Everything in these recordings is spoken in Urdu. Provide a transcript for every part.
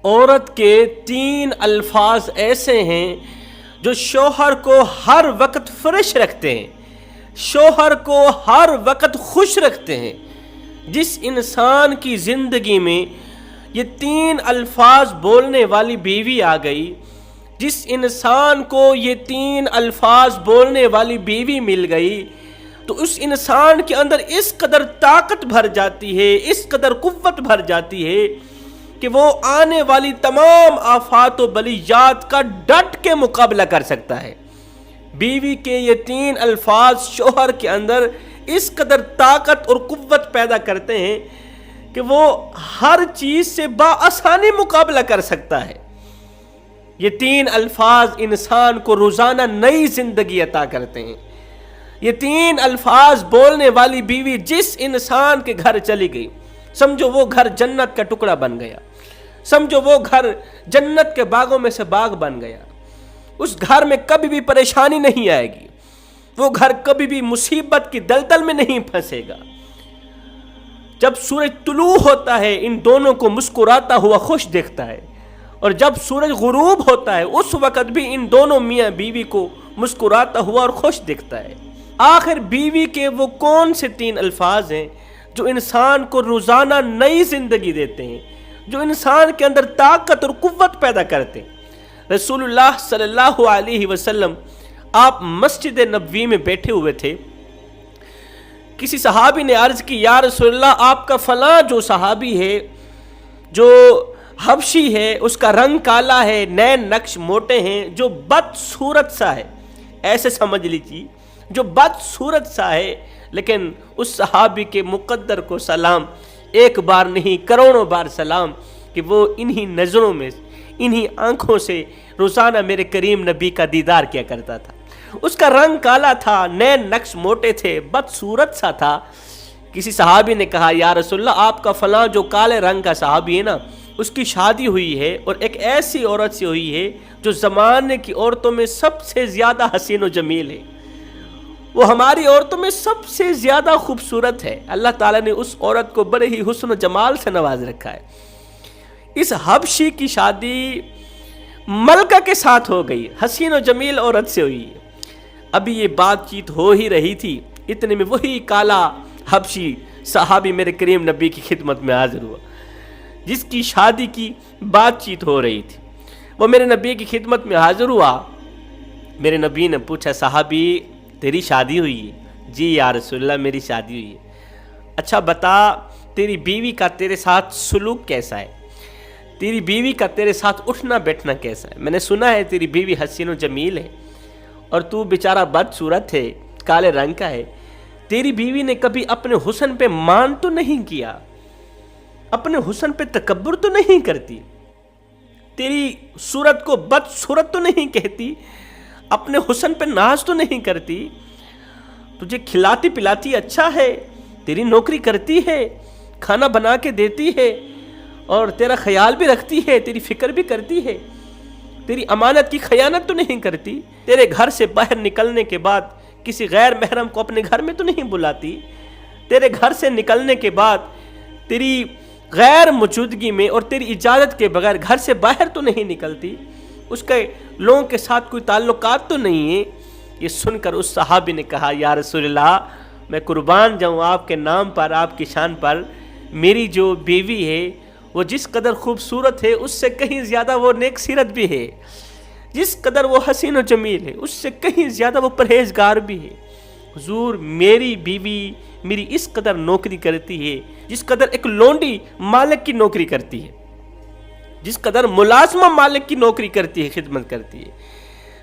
عورت کے 3 الفاظ ایسے ہیں جو شوہر کو ہر وقت فریش رکھتے ہیں، شوہر کو ہر وقت خوش رکھتے ہیں۔ جس انسان کی زندگی میں یہ 3 الفاظ بولنے والی بیوی آ گئی، جس انسان کو یہ 3 الفاظ بولنے والی بیوی مل گئی، تو اس انسان کے اندر اس قدر طاقت بھر جاتی ہے، اس قدر قوت بھر جاتی ہے کہ وہ آنے والی تمام آفات و بلیات کا ڈٹ کے مقابلہ کر سکتا ہے۔ بیوی کے یہ 3 الفاظ شوہر کے اندر اس قدر طاقت اور قوت پیدا کرتے ہیں کہ وہ ہر چیز سے بآسانی مقابلہ کر سکتا ہے۔ یہ 3 الفاظ انسان کو روزانہ نئی زندگی عطا کرتے ہیں۔ یہ 3 الفاظ بولنے والی بیوی جس انسان کے گھر چلی گئی، سمجھو وہ گھر جنت کا ٹکڑا بن گیا، سمجھو وہ گھر جنت کے باغوں میں سے باغ بن گیا۔ اس گھر میں کبھی بھی پریشانی نہیں آئے گی، وہ گھر کبھی بھی مصیبت کی دلدل میں نہیں پھنسے گا۔ جب سورج طلوع ہوتا ہے ان دونوں کو مسکراتا ہوا خوش دیکھتا ہے، اور جب سورج غروب ہوتا ہے اس وقت بھی ان دونوں میاں بیوی کو مسکراتا ہوا اور خوش دیکھتا ہے۔ آخر بیوی کے وہ کون سے 3 الفاظ ہیں جو انسان کو روزانہ نئی زندگی دیتے ہیں، جو انسان کے اندر طاقت اور قوت پیدا کرتے ہیں؟ رسول اللہ صلی اللہ علیہ وسلم آپ مسجد نبوی میں بیٹھے ہوئے تھے، کسی صحابی نے عرض کی، یا رسول اللہ آپ کا فلاں جو صحابی ہے، جو حبشی ہے، اس کا رنگ کالا ہے، نین نقش موٹے ہیں، جو بد صورت سا ہے، ایسے سمجھ لیجیے جو بد صورت سا ہے، لیکن اس صحابی کے مقدر کو سلام، ایک بار نہیں کروڑوں بار سلام، کہ وہ انہی نظروں میں، انہی آنکھوں سے روزانہ میرے کریم نبی کا دیدار کیا کرتا تھا۔ اس کا رنگ کالا تھا، نین نقش موٹے تھے، بد صورت سا تھا۔ کسی صحابی نے کہا، یا رسول اللہ آپ کا فلاں جو کالے رنگ کا صحابی ہے نا، اس کی شادی ہوئی ہے اور ایک ایسی عورت سے ہوئی ہے جو زمانے کی عورتوں میں سب سے زیادہ حسین و جمیل ہے، وہ ہماری عورتوں میں سب سے زیادہ خوبصورت ہے۔ اللہ تعالیٰ نے اس عورت کو بڑے ہی حسن و جمال سے نواز رکھا ہے۔ اس حبشی کی شادی ملکہ کے ساتھ ہو گئی، حسین و جمیل عورت سے ہوئی ہے۔ ابھی یہ بات چیت ہو ہی رہی تھی، اتنے میں وہی کالا حبشی صحابی میرے کریم نبی کی خدمت میں حاضر ہوا، جس کی شادی کی بات چیت ہو رہی تھی۔ وہ میرے نبی کی خدمت میں حاضر ہوا۔ میرے نبی نے پوچھا، صحابی تیری شادی ہوئی ہے؟ جی یا رسول اللہ میری شادی ہوئی ہے۔ اچھا بتا، تیری بیوی کا تیرے ساتھ سلوک کیسا ہے؟ تیری بیوی کا تیرے ساتھ اٹھنا بیٹھنا کیسا ہے؟ میں نے سنا ہے تیری بیوی حسین و جمیل ہے اور تو بیچارہ بد صورت ہے، کالے رنگ کا ہے۔ تیری بیوی نے کبھی اپنے حسن پہ مان تو نہیں کیا، اپنے حسن پہ تکبر تو نہیں کرتی، تیری صورت کو بد صورت تو نہیں کہتی، اپنے حسن پہ ناز تو نہیں کرتی، تجھے کھلاتی پلاتی اچھا ہے، تیری نوکری کرتی ہے، کھانا بنا کے دیتی ہے اور تیرا خیال بھی رکھتی ہے، تیری فکر بھی کرتی ہے، تیری امانت کی خیانت تو نہیں کرتی، تیرے گھر سے باہر نکلنے کے بعد کسی غیر محرم کو اپنے گھر میں تو نہیں بلاتی، تیرے گھر سے نکلنے کے بعد تیری غیر موجودگی میں اور تیری اجازت کے بغیر گھر سے باہر تو نہیں نکلتی، اس کے لوگوں کے ساتھ کوئی تعلقات تو نہیں ہے۔ یہ سن کر اس صحابی نے کہا، یا رسول اللہ میں قربان جاؤں آپ کے نام پر، آپ کی شان پر، میری جو بیوی ہے وہ جس قدر خوبصورت ہے اس سے کہیں زیادہ وہ نیک سیرت بھی ہے، جس قدر وہ حسین و جمیل ہے اس سے کہیں زیادہ وہ پرہیزگار بھی ہے۔ حضور میری بیوی میری اس قدر نوکری کرتی ہے جس قدر ایک لونڈی مالک کی نوکری کرتی ہے، جس قدر ملازمہ مالک کی نوکری کرتی ہے، خدمت کرتی ہے۔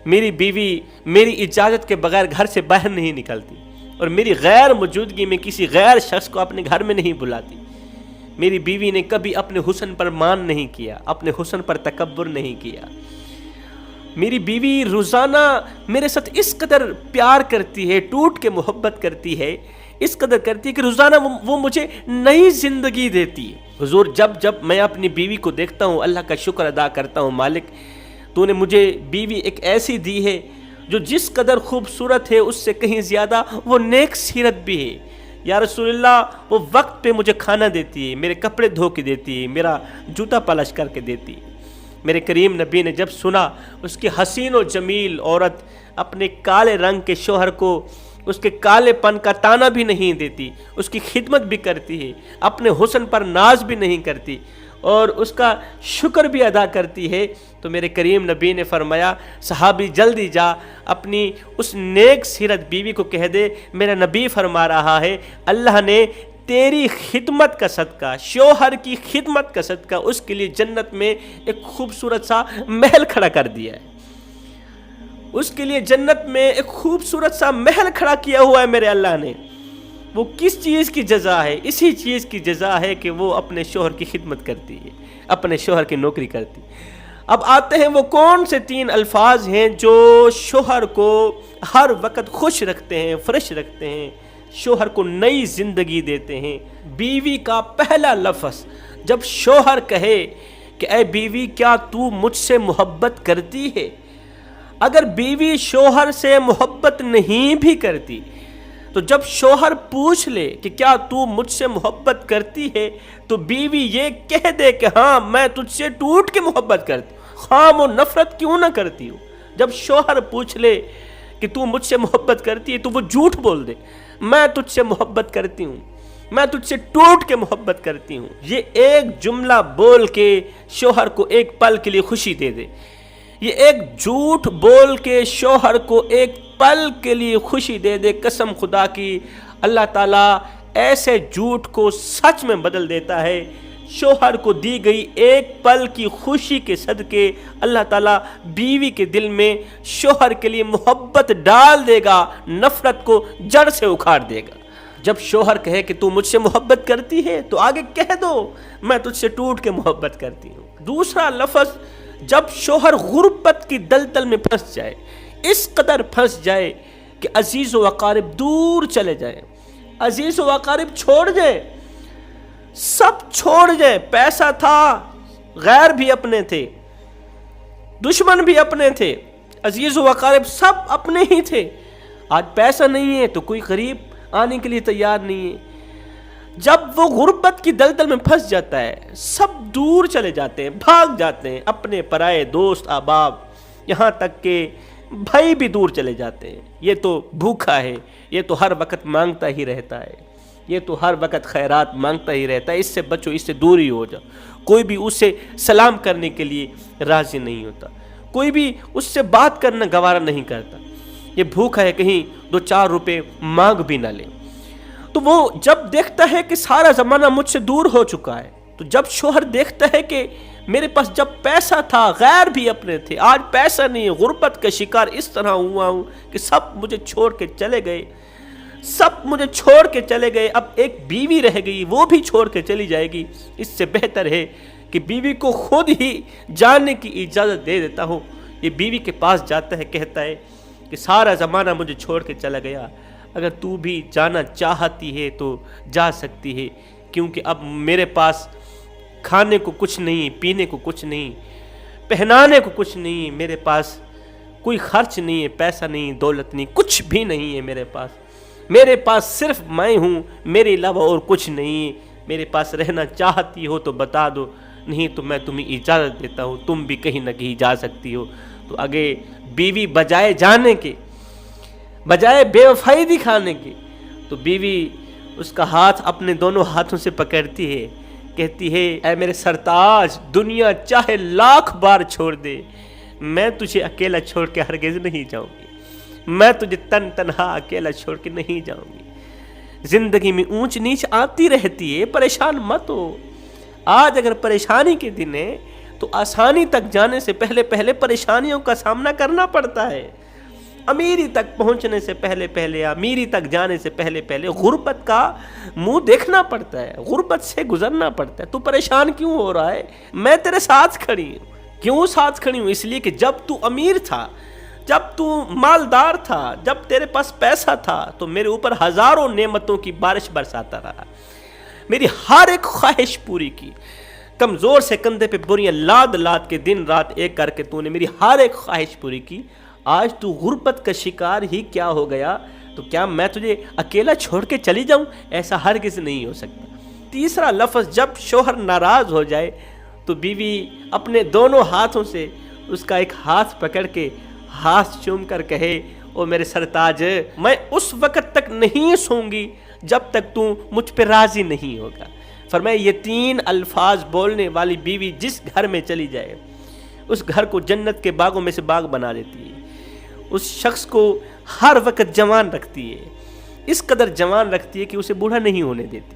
میری بیوی میری اجازت کے بغیر گھر سے باہر نہیں نکلتی اور میری غیر موجودگی میں کسی غیر شخص کو اپنے گھر میں نہیں بلاتی۔ میری بیوی نے کبھی اپنے حسن پر مان نہیں کیا، اپنے حسن پر تکبر نہیں کیا۔ میری بیوی روزانہ میرے ساتھ اس قدر پیار کرتی ہے، ٹوٹ کے محبت کرتی ہے، اس قدر کرتی ہے کہ روزانہ وہ مجھے نئی زندگی دیتی ہے۔ حضور جب میں اپنی بیوی کو دیکھتا ہوں اللہ کا شکر ادا کرتا ہوں، مالک تو نے مجھے بیوی ایک ایسی دی ہے جو جس قدر خوبصورت ہے اس سے کہیں زیادہ وہ نیک سیرت بھی ہے، یا رسول اللہ وہ وقت پہ مجھے کھانا دیتی ہے، میرے کپڑے دھو کے دیتی ہے، میرا جوتا پالش کر کے دیتی ہے۔ میرے کریم نبی نے جب سنا اس کی حسین و جمیل عورت اپنے کالے رنگ کے شوہر کو اس کے کالے پن کا تانا بھی نہیں دیتی، اس کی خدمت بھی کرتی ہے، اپنے حسن پر ناز بھی نہیں کرتی اور اس کا شکر بھی ادا کرتی ہے، تو میرے کریم نبی نے فرمایا صحابی جلدی جا اپنی اس نیک سیرت بیوی کو کہہ دے میرا نبی فرما رہا ہے اللہ نے تیری خدمت کا صدقہ، شوہر کی خدمت کا صدقہ اس کے لیے جنت میں ایک خوبصورت سا محل کھڑا کر دیا ہے، اس کے لیے جنت میں ایک خوبصورت سا محل کھڑا کیا ہوا ہے میرے اللہ نے۔ وہ کس چیز کی جزا ہے؟ اسی چیز کی جزا ہے کہ وہ اپنے شوہر کی خدمت کرتی ہے، اپنے شوہر کی نوکری کرتی ہے۔ اب آتے ہیں وہ کون سے 3 الفاظ ہیں جو شوہر کو ہر وقت خوش رکھتے ہیں، فریش رکھتے ہیں، شوہر کو نئی زندگی دیتے ہیں۔ بیوی کا پہلا لفظ جب شوہر کہے کہ اے بیوی کیا تو مجھ سے محبت کرتی ہے، اگر بیوی شوہر سے محبت نہیں بھی کرتی تو جب شوہر پوچھ لے کہ کیا تو مجھ سے محبت کرتی ہے تو بیوی یہ کہہ دے کہ ہاں میں تجھ سے ٹوٹ کے محبت کرتی ہوں، خواہ وہ نفرت کیوں نہ کرتی ہوں۔ جب شوہر پوچھ لے کہ تو مجھ سے محبت کرتی ہے تو وہ جھوٹ بول دے میں تجھ سے محبت کرتی ہوں، میں تجھ سے ٹوٹ کے محبت کرتی ہوں۔ یہ ایک جملہ بول کے شوہر کو ایک پل کے لیے خوشی دے دے، یہ ایک جھوٹ بول کے شوہر کو ایک پل کے لیے خوشی دے دے، قسم خدا کی اللہ تعالیٰ ایسے جھوٹ کو سچ میں بدل دیتا ہے۔ شوہر کو دی گئی ایک پل کی خوشی کے صدقے اللہ تعالیٰ بیوی کے دل میں شوہر کے لیے محبت ڈال دے گا، نفرت کو جڑ سے اکھاڑ دے گا۔ جب شوہر کہے کہ تو مجھ سے محبت کرتی ہے تو آگے کہہ دو میں تجھ سے ٹوٹ کے محبت کرتی ہوں۔ دوسرا لفظ جب شوہر غربت کی دلدل میں پھنس جائے، اس قدر پھنس جائے کہ عزیز و اقارب دور چلے جائیں، عزیز و اقارب چھوڑ جائیں، سب چھوڑ جائیں، پیسہ تھا غیر بھی اپنے تھے، دشمن بھی اپنے تھے، عزیز و اقارب سب اپنے ہی تھے، آج پیسہ نہیں ہے تو کوئی قریب آنے کے لیے تیار نہیں ہے۔ جب وہ غربت کی دلدل میں پھنس جاتا ہے سب دور چلے جاتے ہیں، بھاگ جاتے ہیں، اپنے پرائے دوست احباب، یہاں تک کہ بھائی بھی دور چلے جاتے ہیں۔ یہ تو بھوکا ہے، یہ تو ہر وقت مانگتا ہی رہتا ہے، یہ تو ہر وقت خیرات مانگتا ہی رہتا ہے، اس سے بچو، اس سے دور ہی ہو جاؤ۔ کوئی بھی اسے سلام کرنے کے لیے راضی نہیں ہوتا، کوئی بھی اس سے بات کرنا گوارا نہیں کرتا، یہ بھوکا ہے، کہیں 2-4 روپے مانگ بھی نہ لے۔ تو وہ جب دیکھتا ہے کہ سارا زمانہ مجھ سے دور ہو چکا ہے، تو جب شوہر دیکھتا ہے کہ میرے پاس جب پیسہ تھا غیر بھی اپنے تھے، آج پیسہ نہیں ہے، غربت کا شکار اس طرح ہوا ہوں کہ سب مجھے چھوڑ کے چلے گئے، سب مجھے چھوڑ کے چلے گئے، اب ایک بیوی رہ گئی، وہ بھی چھوڑ کے چلی جائے گی، اس سے بہتر ہے کہ بیوی کو خود ہی جانے کی اجازت دے دیتا ہوں۔ یہ بیوی کے پاس جاتا ہے، کہتا ہے کہ سارا زمانہ مجھے چھوڑ کے چلا گیا، اگر تو بھی جانا چاہتی ہے تو جا سکتی ہے، کیونکہ اب میرے پاس کھانے کو کچھ نہیں، پینے کو کچھ نہیں، پہنانے کو کچھ نہیں، میرے پاس کوئی خرچ نہیں ہے، پیسہ نہیں، دولت نہیں، کچھ بھی نہیں ہے میرے پاس صرف میں ہوں، میرے علاوہ اور کچھ نہیں ہے۔ میرے پاس رہنا چاہتی ہو تو بتا دو، نہیں تو میں تمہیں اجازت دیتا ہوں، تم بھی کہیں نہ کہیں جا سکتی ہو۔ تو آگے بیوی بجائے جانے کے، بجائے بے وفائی دکھانے کے، تو بیوی اس کا ہاتھ اپنے دونوں ہاتھوں سے پکڑتی ہے، کہتی ہے اے میرے سرتاج، دنیا چاہے 1,00,000 بار چھوڑ دے، میں تجھے اکیلا چھوڑ کے ہرگز نہیں جاؤں گی، میں تجھے تنہا اکیلا چھوڑ کے نہیں جاؤں گی۔ زندگی میں اونچ نیچ آتی رہتی ہے، پریشان مت ہو۔ آج اگر پریشانی کے دن ہے تو آسانی تک جانے سے پہلے پریشانیوں کا سامنا کرنا پڑتا ہے۔ امیری تک پہنچنے سے پہلے، امیری تک جانے سے پہلے غربت کا منہ دیکھنا پڑتا ہے، غربت سے گزرنا پڑتا ہے۔ تو پریشان کیوں ہو رہا ہے؟ میں تیرے ساتھ کھڑی ہوں۔ کیوں ساتھ کھڑی ہوں؟ اس لیے کہ جب تو امیر تھا، جب تو مالدار تھا، جب تیرے پاس پیسہ تھا تو میرے اوپر ہزاروں نعمتوں کی بارش برساتا رہا، میری ہر ایک خواہش پوری کی، کمزور سے کندھے پہ بوریاں لاد کے دن رات ایک کر کے تو نے میری ہر ایک خواہش پوری کی۔ آج تو غربت کا شکار ہی کیا ہو گیا، تو کیا میں تجھے اکیلا چھوڑ کے چلی جاؤں؟ ایسا ہرگز نہیں ہو سکتا۔ تیسرا لفظ، جب شوہر ناراض ہو جائے تو بیوی اپنے دونوں ہاتھوں سے اس کا ایک ہاتھ پکڑ کے ہاتھ چوم کر کہے، او میرے سرتاج، میں اس وقت تک نہیں سوؤں گی جب تک تو مجھ پہ راضی نہیں ہوگا۔ فرمایا یہ 3 الفاظ بولنے والی بیوی جس گھر میں چلی جائے اس گھر کو جنت کے باغوں میں سے باغ بنا دیتی ہے، اس شخص کو ہر وقت جوان رکھتی ہے، اس قدر جوان رکھتی ہے کہ اسے بوڑھا نہیں ہونے دیتی۔